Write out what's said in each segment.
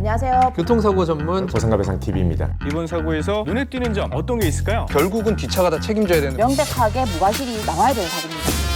안녕하세요. 교통사고 전문 보상가배상TV입니다. 이번 사고에서 눈에 띄는 점 어떤 게 있을까요? 결국은 뒷차가 다 책임져야 되는. 명백하게 무과실이 나와야 되는 사고입니다.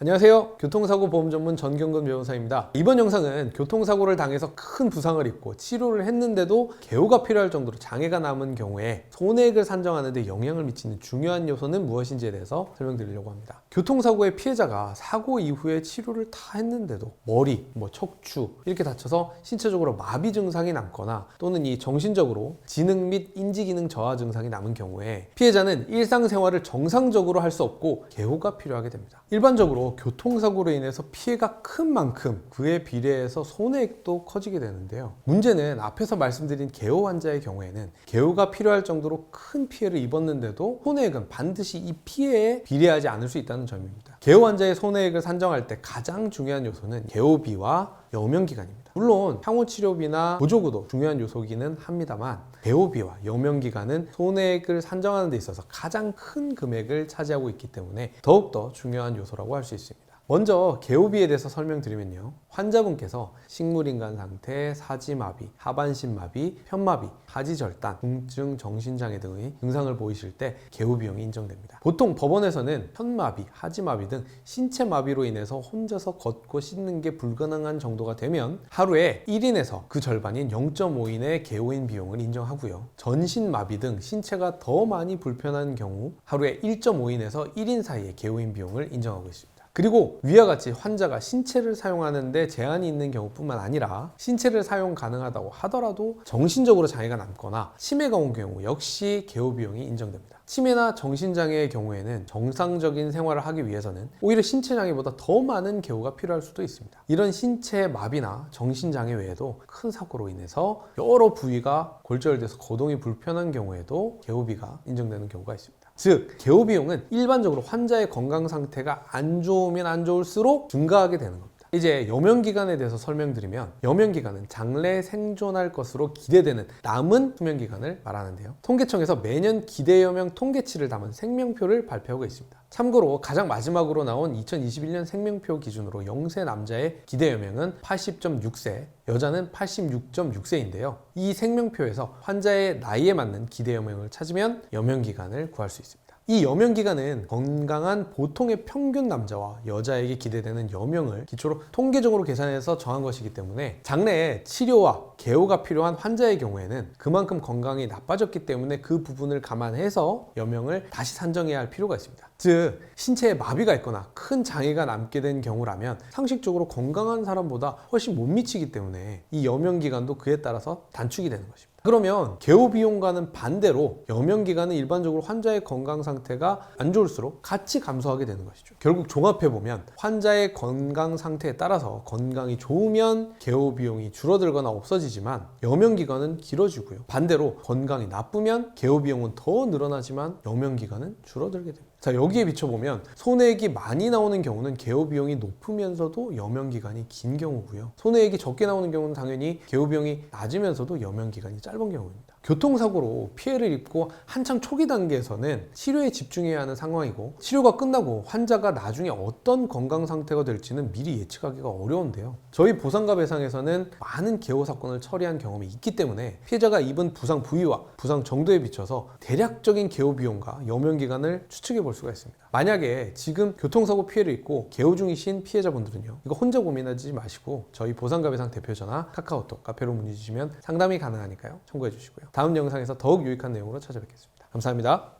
안녕하세요. 교통사고 보험 전문 전경근 변호사입니다. 이번 영상은 교통사고를 당해서 큰 부상을 입고 치료를 했는데도 개호가 필요할 정도로 장애가 남은 경우에 손해액을 산정하는 데 영향을 미치는 중요한 요소는 무엇인지에 대해서 설명드리려고 합니다. 교통사고의 피해자가 사고 이후에 치료를 다 했는데도 머리, 척추 이렇게 다쳐서 신체적으로 마비 증상이 남거나 또는 이 정신적으로 지능 및 인지기능 저하 증상이 남은 경우에 피해자는 일상생활을 정상적으로 할 수 없고 개호가 필요하게 됩니다. 일반적으로 교통사고로 인해서 피해가 큰 만큼 그에 비례해서 손해액도 커지게 되는데요. 문제는 앞에서 말씀드린 개호 환자의 경우에는 개호가 필요할 정도로 큰 피해를 입었는데도 손해액은 반드시 이 피해에 비례하지 않을 수 있다는 점입니다. 개호 환자의 손해액을 산정할 때 가장 중요한 요소는 개호비와 여명기간입니다. 물론 향후치료비나 보조구도 중요한 요소기는 합니다만 개호비와 여명기간은 손해액을 산정하는 데 있어서 가장 큰 금액을 차지하고 있기 때문에 더욱더 중요한 요소라고 할 수 있습니다. 먼저 개호비에 대해서 설명드리면요. 환자분께서 식물인간 상태, 사지마비, 하반신마비, 편마비, 하지절단, 궁증, 정신장애 등의 증상을 보이실 때 개호비용이 인정됩니다. 보통 법원에서는 편마비, 하지마비 등 신체마비로 인해서 혼자서 걷고 씻는 게 불가능한 정도가 되면 하루에 1인에서 그 절반인 0.5인의 개호인 비용을 인정하고요. 전신마비 등 신체가 더 많이 불편한 경우 하루에 1.5인에서 1인 사이의 개호인 비용을 인정하고 있습니다. 그리고 위와 같이 환자가 신체를 사용하는데 제한이 있는 경우뿐만 아니라 신체를 사용 가능하다고 하더라도 정신적으로 장애가 남거나 치매가 온 경우 역시 개호 비용이 인정됩니다. 치매나 정신장애의 경우에는 정상적인 생활을 하기 위해서는 오히려 신체장애보다 더 많은 개호가 필요할 수도 있습니다. 이런 신체 마비나 정신장애 외에도 큰 사고로 인해서 여러 부위가 골절돼서 거동이 불편한 경우에도 개호비가 인정되는 경우가 있습니다. 즉, 개호 비용은 일반적으로 환자의 건강 상태가 안 좋으면 안 좋을수록 증가하게 되는 겁니다. 이제 여명기간에 대해서 설명드리면 여명기간은 장래 생존할 것으로 기대되는 남은 수명기간을 말하는데요. 통계청에서 매년 기대여명 통계치를 담은 생명표를 발표하고 있습니다. 참고로 가장 마지막으로 나온 2021년 생명표 기준으로 0세 남자의 기대여명은 80.6세, 여자는 86.6세인데요. 이 생명표에서 환자의 나이에 맞는 기대여명을 찾으면 여명기간을 구할 수 있습니다. 이 여명기간은 건강한 보통의 평균 남자와 여자에게 기대되는 여명을 기초로 통계적으로 계산해서 정한 것이기 때문에 장래에 치료와 개호가 필요한 환자의 경우에는 그만큼 건강이 나빠졌기 때문에 그 부분을 감안해서 여명을 다시 산정해야 할 필요가 있습니다. 즉, 신체에 마비가 있거나 큰 장애가 남게 된 경우라면 상식적으로 건강한 사람보다 훨씬 못 미치기 때문에 이 여명기간도 그에 따라서 단축이 되는 것입니다. 그러면 개호 비용과는 반대로 여명기간은 일반적으로 환자의 건강 상태가 안 좋을수록 같이 감소하게 되는 것이죠. 결국 종합해보면 환자의 건강 상태에 따라서 건강이 좋으면 개호 비용이 줄어들거나 없어지지만 여명기간은 길어지고요. 반대로 건강이 나쁘면 개호 비용은 더 늘어나지만 여명기간은 줄어들게 됩니다. 자, 여기에 비춰보면 손해액이 많이 나오는 경우는 개호 비용이 높으면서도 여명기간이 긴 경우고요. 손해액이 적게 나오는 경우는 당연히 개호 비용이 낮으면서도 여명기간이 짧은 경우입니다. 교통사고로 피해를 입고 한창 초기 단계에서는 치료에 집중해야 하는 상황이고 치료가 끝나고 환자가 나중에 어떤 건강 상태가 될지는 미리 예측하기가 어려운데요. 저희 보상가배상에서는 많은 개호 사건을 처리한 경험이 있기 때문에 피해자가 입은 부상 부위와 부상 정도에 비춰서 대략적인 개호 비용과 여명기간을 추측해 볼 수가 있습니다. 만약에 지금 교통사고 피해를 입고 개호 중이신 피해자분들은요, 이거 혼자 고민하지 마시고 저희 보상가배상 대표전화 카카오톡, 카페로 문의 주시면 상담이 가능하니까요, 참고해 주시고요. 다음 영상에서 더욱 유익한 내용으로 찾아뵙겠습니다. 감사합니다.